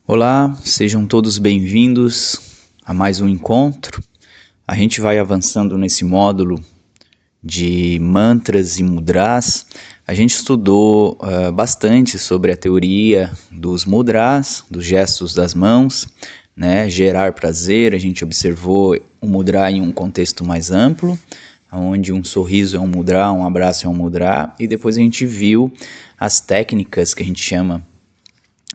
Olá, sejam todos bem-vindos a mais um encontro. A gente vai avançando nesse módulo de mantras e mudras. A gente estudou bastante sobre a teoria dos mudras, dos gestos das mãos, né? Gerar prazer. A gente observou o mudra em um contexto mais amplo, onde um sorriso é um mudra, um abraço é um mudra, e depois a gente viu as técnicas que a gente chama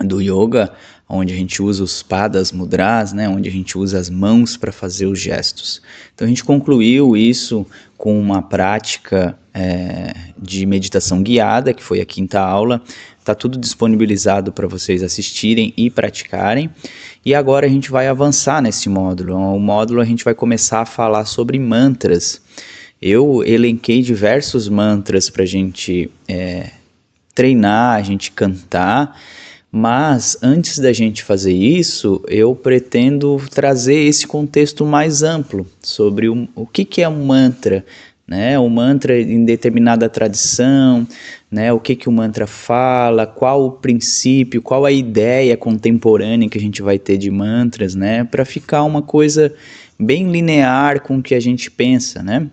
do yoga, onde a gente usa os padas mudras, né, onde a gente usa as mãos para fazer os gestos. Então a gente concluiu isso com uma prática de meditação guiada, que foi a 5ª aula. Está tudo disponibilizado para vocês assistirem e praticarem. E agora a gente vai avançar nesse módulo. O módulo a gente vai começar a falar sobre mantras. Eu elenquei diversos mantras para a gente treinar, a gente cantar. Mas antes da gente fazer isso, eu pretendo trazer esse contexto mais amplo sobre o que é um mantra, né? O mantra em determinada tradição, né? O que o mantra fala, qual o princípio, qual a ideia contemporânea que a gente vai ter de mantras, né? Para ficar uma coisa bem linear com o que a gente pensa, né?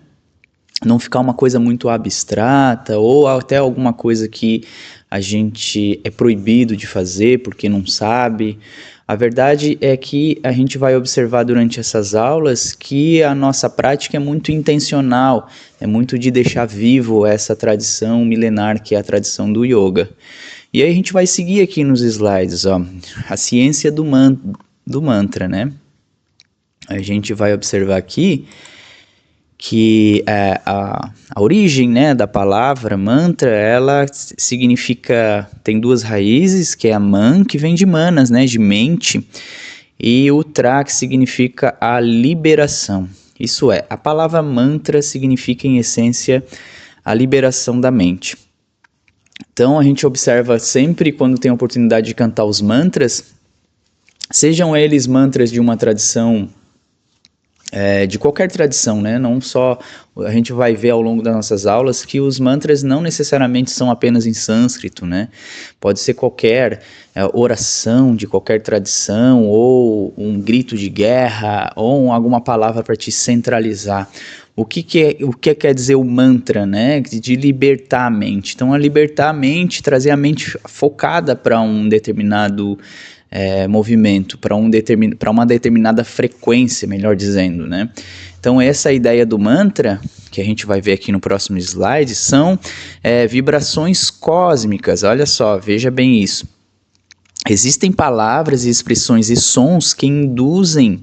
Não ficar uma coisa muito abstrata ou até alguma coisa que a gente é proibido de fazer porque não sabe. A verdade é que a gente vai observar durante essas aulas que a nossa prática é muito intencional, é muito de deixar vivo essa tradição milenar que é a tradição do yoga. E aí a gente vai seguir aqui nos slides, ó, a ciência do mantra, né? A gente vai observar aqui que a origem, né, da palavra mantra, ela significa, tem duas raízes, que é a man, que vem de manas, né, de mente, e o tra, que significa a liberação. Isso é, a palavra mantra significa em essência a liberação da mente. Então a gente observa sempre quando tem a oportunidade de cantar os mantras, sejam eles mantras de uma tradição de qualquer tradição, né? Não só, a gente vai ver ao longo das nossas aulas que os mantras não necessariamente são apenas em sânscrito, né? Pode ser qualquer oração de qualquer tradição, ou um grito de guerra, ou alguma palavra para te centralizar. O que quer dizer o mantra, né? De libertar a mente. Então, libertar a mente, trazer a mente focada para um determinado movimento, para uma determinada frequência, melhor dizendo, né? Então essa ideia do mantra, que a gente vai ver aqui no próximo slide, são vibrações cósmicas. Olha só, veja bem isso. Existem palavras e expressões e sons que induzem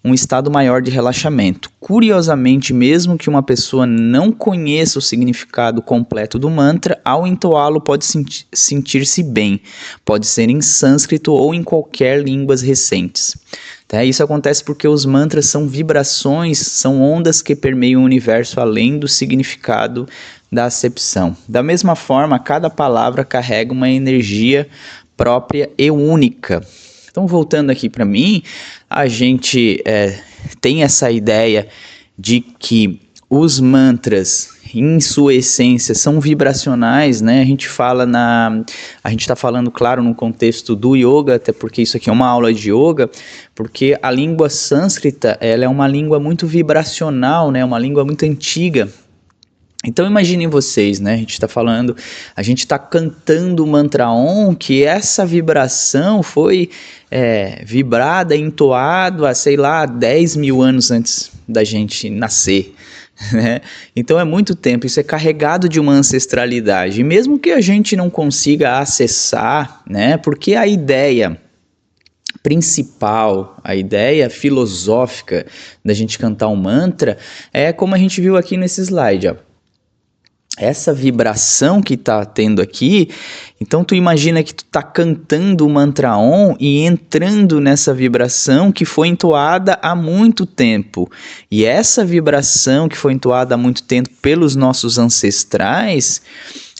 um estado maior de relaxamento. Curiosamente, mesmo que uma pessoa não conheça o significado completo do mantra, ao entoá-lo pode sentir-se bem. Pode ser em sânscrito ou em qualquer línguas recentes. Isso acontece porque os mantras são vibrações, são ondas que permeiam o universo além do significado da acepção. Da mesma forma, cada palavra carrega uma energia própria e única. Então, voltando aqui para mim, a gente tem essa ideia de que os mantras, em sua essência, são vibracionais, né? A gente está falando, claro, no contexto do yoga, até porque isso aqui é uma aula de yoga, porque a língua sânscrita, ela é uma língua muito vibracional, né? Uma língua muito antiga. Então imaginem vocês, né? A gente está cantando o mantra Om, que essa vibração foi vibrada, entoado há, sei lá, 10 mil anos antes da gente nascer, né? Então é muito tempo, isso é carregado de uma ancestralidade, e mesmo que a gente não consiga acessar, né? Porque a ideia principal, a ideia filosófica da gente cantar um mantra é como a gente viu aqui nesse slide, ó. Essa vibração que está tendo aqui, então tu imagina que tu está cantando o mantra Om e entrando nessa vibração que foi entoada há muito tempo. E essa vibração que foi entoada há muito tempo pelos nossos ancestrais,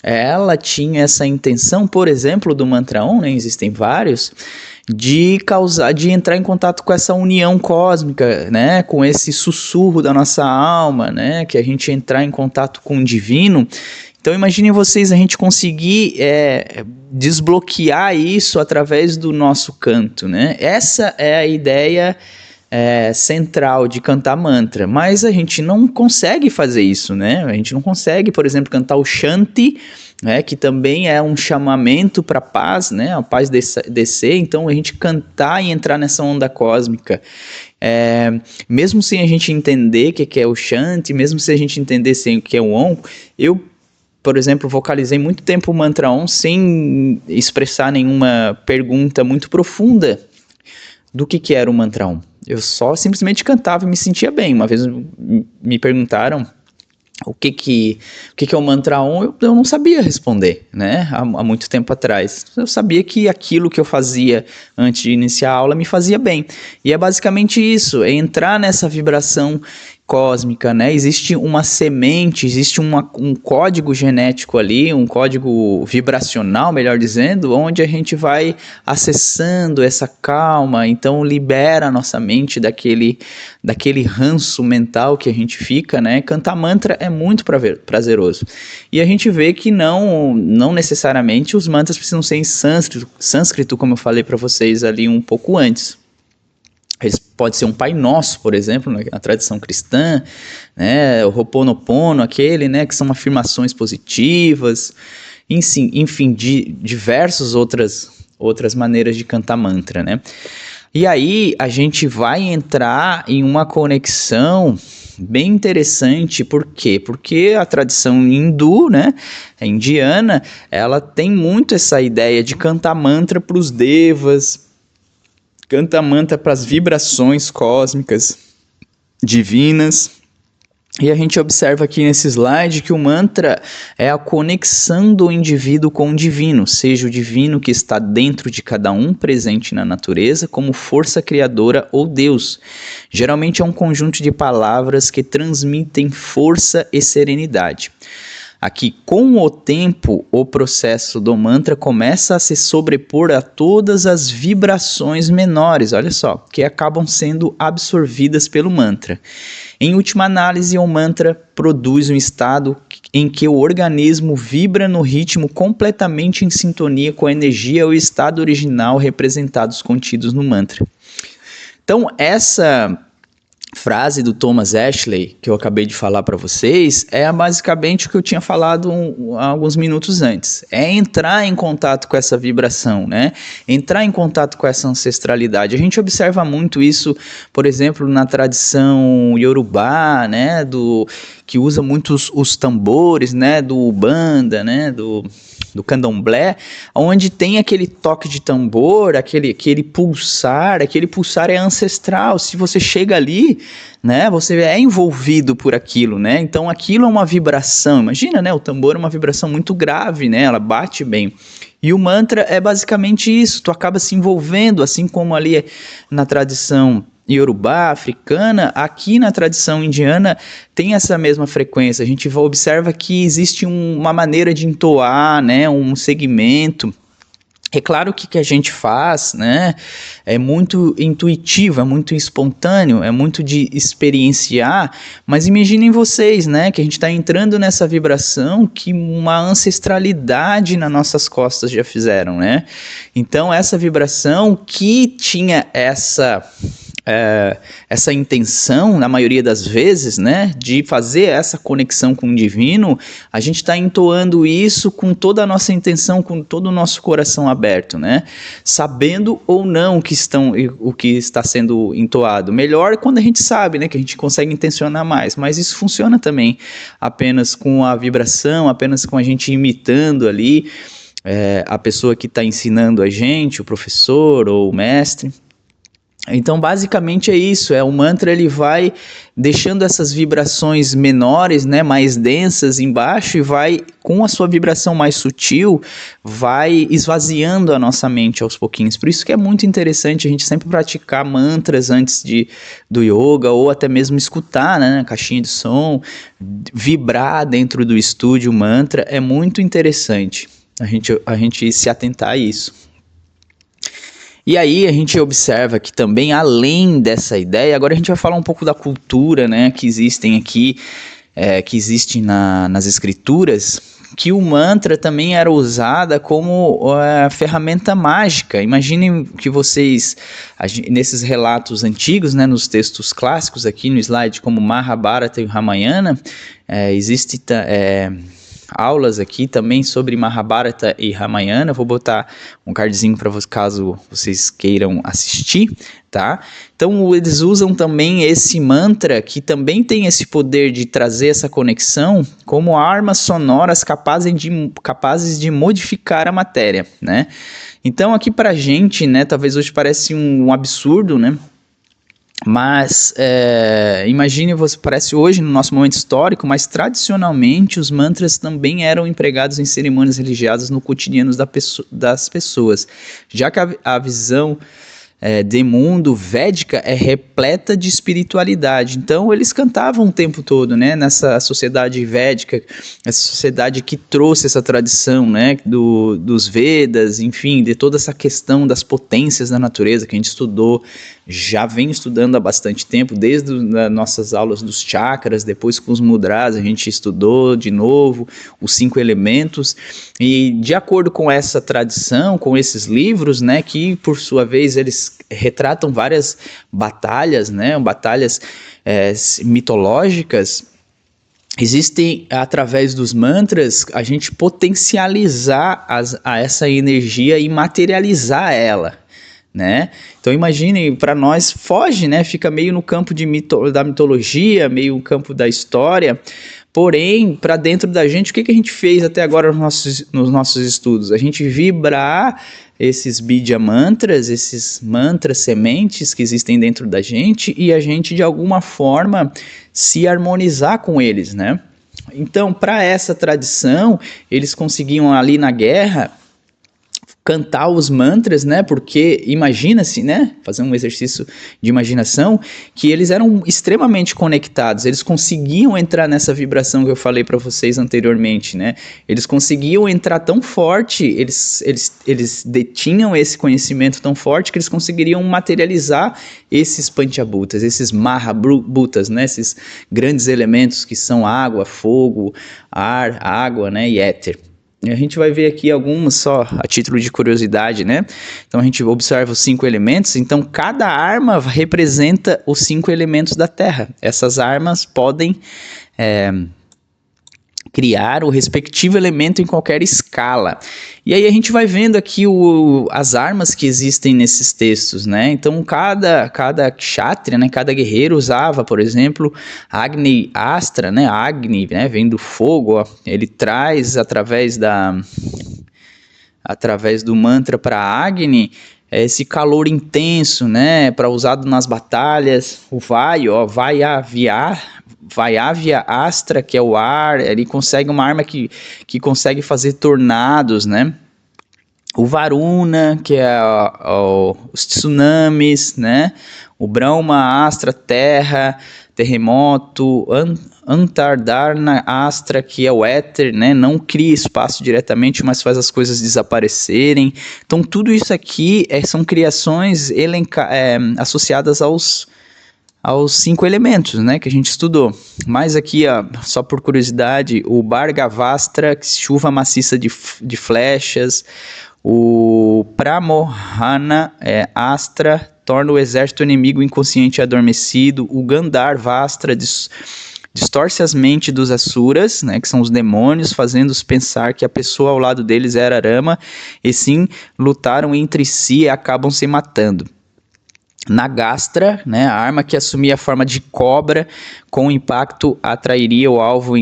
ela tinha essa intenção, por exemplo, do mantra Om, né? Existem vários, de entrar em contato com essa união cósmica, né, com esse sussurro da nossa alma, né, que a gente entrar em contato com o divino, Então imaginem vocês a gente conseguir desbloquear isso através do nosso canto, né? Essa é a ideia central de cantar mantra, mas a gente não consegue fazer isso, né? A gente não consegue, por exemplo, cantar o Shanti, né, que também é um chamamento para a paz, né? A paz descer, então a gente cantar e entrar nessa onda cósmica. Mesmo sem a gente entender o que é o Shanti, mesmo sem a gente entender o que é o Om, eu, por exemplo, vocalizei muito tempo o mantra Om sem expressar nenhuma pergunta muito profunda do que era o mantra Om. Eu só simplesmente cantava e me sentia bem. Uma vez me perguntaram o que é o mantra Om, eu não sabia responder, né? Há muito tempo atrás. Eu sabia que aquilo que eu fazia antes de iniciar a aula me fazia bem. E é basicamente isso, é entrar nessa vibração cósmica, né? Existe uma semente, existe um código genético ali, um código vibracional, melhor dizendo, onde a gente vai acessando essa calma, então libera a nossa mente daquele ranço mental que a gente fica, né? Cantar mantra é muito prazeroso. E a gente vê que não necessariamente os mantras precisam ser em sânscrito, como eu falei para vocês ali um pouco antes. Pode ser um Pai Nosso, por exemplo, na tradição cristã, né, o Ho'oponopono, aquele, né, que são afirmações positivas, enfim, diversas outras maneiras de cantar mantra, né. E aí a gente vai entrar em uma conexão bem interessante, por quê? Porque a tradição hindu, né, indiana, ela tem muito essa ideia de cantar mantra para os devas, canta mantra para as vibrações cósmicas divinas. E a gente observa aqui nesse slide que o mantra é a conexão do indivíduo com o divino, seja o divino que está dentro de cada um, presente na natureza, como força criadora ou Deus. Geralmente é um conjunto de palavras que transmitem força e serenidade. Aqui, com o tempo, o processo do mantra começa a se sobrepor a todas as vibrações menores, olha só, que acabam sendo absorvidas pelo mantra. Em última análise, o mantra produz um estado em que o organismo vibra no ritmo completamente em sintonia com a energia ou estado original representados contidos no mantra. Então, essa frase do Thomas Ashley, que eu acabei de falar para vocês, é basicamente o que eu tinha falado há alguns minutos antes. É entrar em contato com essa vibração, né? Entrar em contato com essa ancestralidade. A gente observa muito isso, por exemplo, na tradição Yorubá, né? Que usa muito os tambores, né? Do Ubanda, né? Do candomblé, onde tem aquele toque de tambor, aquele pulsar é ancestral. Se você chega ali, né, você é envolvido por aquilo, né? Então aquilo é uma vibração. Imagina, né? O tambor é uma vibração muito grave, né? Ela bate bem. E o mantra é basicamente isso. Tu acaba se envolvendo, assim como ali na tradição Yorubá, africana, aqui na tradição indiana tem essa mesma frequência. A gente observa que existe uma maneira de entoar, né, um segmento. É claro que o que a gente faz, né, é muito intuitivo, é muito espontâneo, é muito de experienciar, mas imaginem vocês, né, que a gente está entrando nessa vibração que uma ancestralidade nas nossas costas já fizeram, né? Então essa vibração que tinha essa intenção, na maioria das vezes, né, de fazer essa conexão com o divino, a gente está entoando isso com toda a nossa intenção, com todo o nosso coração aberto, né, sabendo ou não o que está sendo entoado. Melhor quando a gente sabe, né, que a gente consegue intencionar mais, mas isso funciona também apenas com a vibração, apenas com a gente imitando ali a pessoa que está ensinando a gente, o professor ou o mestre. Então, basicamente é isso, o mantra ele vai deixando essas vibrações menores, né, mais densas embaixo e vai, com a sua vibração mais sutil, vai esvaziando a nossa mente aos pouquinhos. Por isso que é muito interessante a gente sempre praticar mantras antes do yoga ou até mesmo escutar, né, na caixinha de som, vibrar dentro do estúdio o mantra, é muito interessante a gente se atentar a isso. E aí a gente observa que também, além dessa ideia, agora a gente vai falar um pouco da cultura, né, que existem aqui, que existe nas escrituras, que o mantra também era usada como ferramenta mágica. Imaginem que vocês, nesses relatos antigos, né, nos textos clássicos aqui no slide, como Mahabharata e Ramayana, existem aulas aqui também sobre Mahabharata e Ramayana. Vou botar um cardzinho para caso vocês queiram assistir, tá? Então eles usam também esse mantra, que também tem esse poder de trazer essa conexão, como armas sonoras capazes de modificar a matéria, né? Então aqui pra gente, né, talvez hoje parece um absurdo, né? Mas imagine, parece hoje no nosso momento histórico, mas tradicionalmente os mantras também eram empregados em cerimônias religiosas no cotidiano das pessoas, já que a visão de mundo védica é repleta de espiritualidade. Então eles cantavam o tempo todo, né, nessa sociedade védica, essa sociedade que trouxe essa tradição, né, dos Vedas, enfim, de toda essa questão das potências da natureza que a gente estudou, já vem estudando há bastante tempo, desde as nossas aulas dos chakras, depois com os mudras a gente estudou de novo os 5 elementos, e de acordo com essa tradição, com esses livros, né, que por sua vez eles retratam várias batalhas, né, batalhas mitológicas, existem, através dos mantras, a gente potencializar essa energia e materializar ela, né? Então imagine, para nós foge, né? Fica meio no campo da mitologia, meio no campo da história. Porém, para dentro da gente, o que a gente fez até agora nos nossos estudos? A gente vibrar esses Bidya mantras, esses mantras sementes que existem dentro da gente, e a gente de alguma forma se harmonizar com eles, né? Então, para essa tradição, eles conseguiam ali na guerra cantar os mantras, né? Porque imagina-se, né? Fazer um exercício de imaginação, que eles eram extremamente conectados, eles conseguiam entrar nessa vibração que eu falei para vocês anteriormente, né? Eles conseguiam entrar tão forte, eles detinham esse conhecimento tão forte que eles conseguiriam materializar esses Panchabhutas, esses Mahabhutas, né? Esses grandes elementos que são água, fogo, ar, água, né? E éter. A gente vai ver aqui alguns só a título de curiosidade, né? Então a gente observa os 5 elementos, então cada arma representa os 5 elementos da Terra. Essas armas podem criar o respectivo elemento em qualquer escala. E aí a gente vai vendo aqui as armas que existem nesses textos, né? Então cada kshatriya, né, cada guerreiro usava, por exemplo, Agni Astra, né? Agni, né, vem do fogo, ó. Ele traz através do mantra para Agni esse calor intenso, né, para usado nas batalhas. O Vayu, ó, Vayavya Astra, que é o ar, ele consegue uma arma que consegue fazer tornados, né? O Varuna, que é os tsunamis, né? O Brahma Astra, terra, terremoto, Antardarna Astra, que é o éter, né? Não cria espaço diretamente, mas faz as coisas desaparecerem. Então tudo isso aqui são criações associadas aos 5 elementos, né, que a gente estudou. Mas aqui, ó, só por curiosidade, o Bhargavastra, chuva maciça de flechas, o Pramohana Astra, torna o exército inimigo inconsciente e adormecido, o Gandharvastra distorce as mentes dos Asuras, né, que são os demônios, fazendo-os pensar que a pessoa ao lado deles era Rama, e sim lutaram entre si e acabam se matando. Nagastra, né, a arma que assumia a forma de cobra, com impacto atrairia o alvo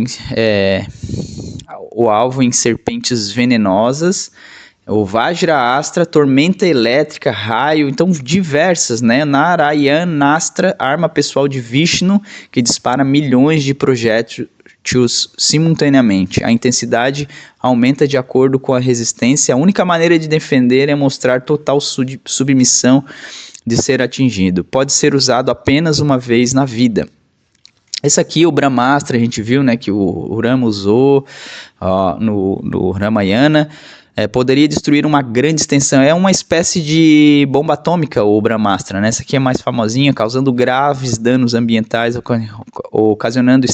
em serpentes venenosas. O Vajra Astra, tormenta elétrica, raio, então diversas, né? Narayanastra, arma pessoal de Vishnu, que dispara milhões de projéteis simultaneamente. A intensidade aumenta de acordo com a resistência. A única maneira de defender é mostrar total submissão de ser atingido. Pode ser usado apenas uma vez na vida. Esse aqui, o Brahmastra, a gente viu, né, que o Rama usou no Ramayana. poderia destruir uma grande extensão. É uma espécie de bomba atômica, o Brahmastra, né? Essa aqui é mais famosinha, causando graves danos ambientais, ocasionando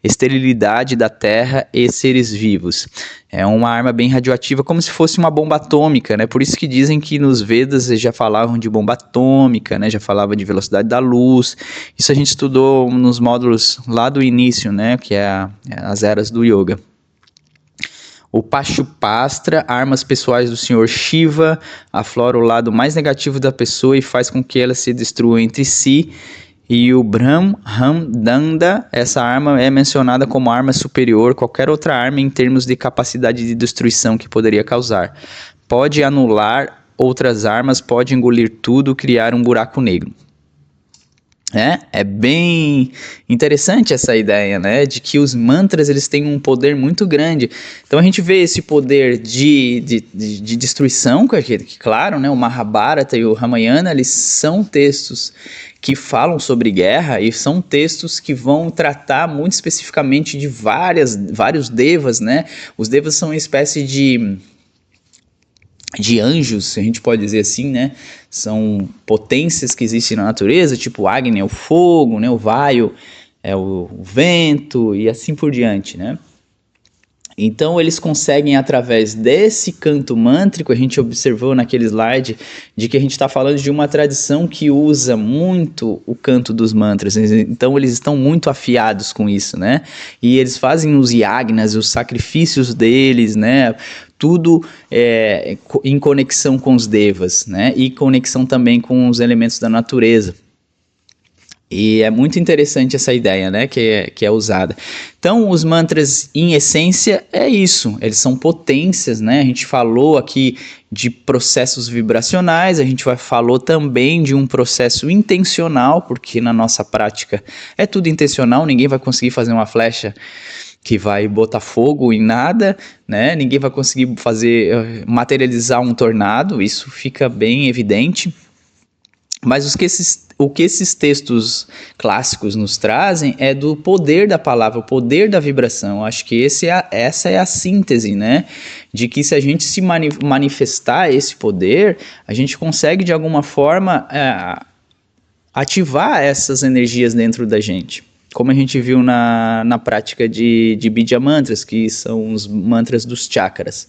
esterilidade da Terra e seres vivos. É uma arma bem radioativa, como se fosse uma bomba atômica, né? Por isso que dizem que nos Vedas já falavam de bomba atômica, né? Já falava de velocidade da luz. Isso a gente estudou nos módulos lá do início, né? Que é as eras do Yoga. O Pashupastra, armas pessoais do Senhor Shiva, aflora o lado mais negativo da pessoa e faz com que ela se destrua entre si. E o Brahmandanda, essa arma é mencionada como arma superior a qualquer outra arma em termos de capacidade de destruição que poderia causar. Pode anular outras armas, pode engolir tudo, criar um buraco negro. É bem interessante essa ideia, né, de que os mantras eles têm um poder muito grande. Então a gente vê esse poder de destruição, que claro, né, o Mahabharata e o Ramayana, eles são textos que falam sobre guerra e são textos que vão tratar muito especificamente de vários devas, né? Os devas são uma espécie de anjos, a gente pode dizer assim, né? São potências que existem na natureza, tipo o Agni é o fogo, né? O Vayu é o vento e assim por diante, né? Então eles conseguem, através desse canto mântrico, a gente observou naquele slide, de que a gente está falando de uma tradição que usa muito o canto dos mantras, então eles estão muito afiados com isso, né? E eles fazem os yagnas, os sacrifícios deles, né? Tudo em conexão com os devas, né? E conexão também com os elementos da natureza. E é muito interessante essa ideia, né, que é usada. Então, os mantras, em essência, é isso. Eles são potências, né? A gente falou aqui de processos vibracionais, a gente falou também de um processo intencional, porque na nossa prática é tudo intencional, ninguém vai conseguir fazer uma flecha que vai botar fogo em nada, né? Ninguém vai conseguir materializar um tornado, isso fica bem evidente. Mas o que esses textos clássicos nos trazem é do poder da palavra, o poder da vibração. Eu acho que essa é a síntese, né? De que se a gente se manifestar esse poder, a gente consegue de alguma forma ativar essas energias dentro da gente. Como a gente viu na prática de Bidya Mantras, que são os mantras dos chakras.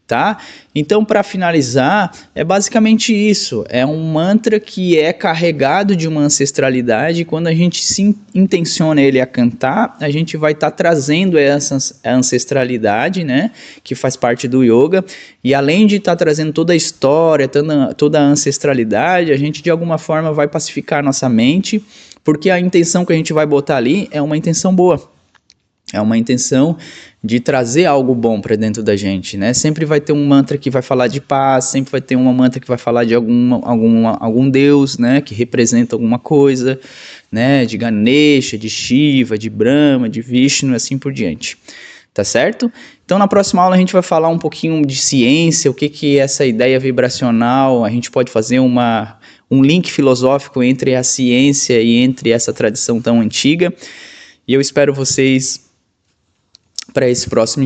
Tá? Então, para finalizar, é basicamente isso. É um mantra que é carregado de uma ancestralidade. E quando a gente se intenciona ele a cantar, a gente vai estar trazendo essa ancestralidade, né? Que faz parte do yoga. E além de estar trazendo toda a história, toda a ancestralidade, a gente de alguma forma vai pacificar a nossa mente, porque a intenção que a gente vai botar ali é uma intenção boa. É uma intenção de trazer algo bom para dentro da gente, né? Sempre vai ter um mantra que vai falar de paz, sempre vai ter uma mantra que vai falar de algum deus, né? Que representa alguma coisa, né? De Ganesha, de Shiva, de Brahma, de Vishnu, assim por diante. Tá certo? Então na próxima aula a gente vai falar um pouquinho de ciência, o que é essa ideia vibracional, a gente pode fazer um link filosófico entre a ciência e entre essa tradição tão antiga. E eu espero vocês para esse próximo encontro.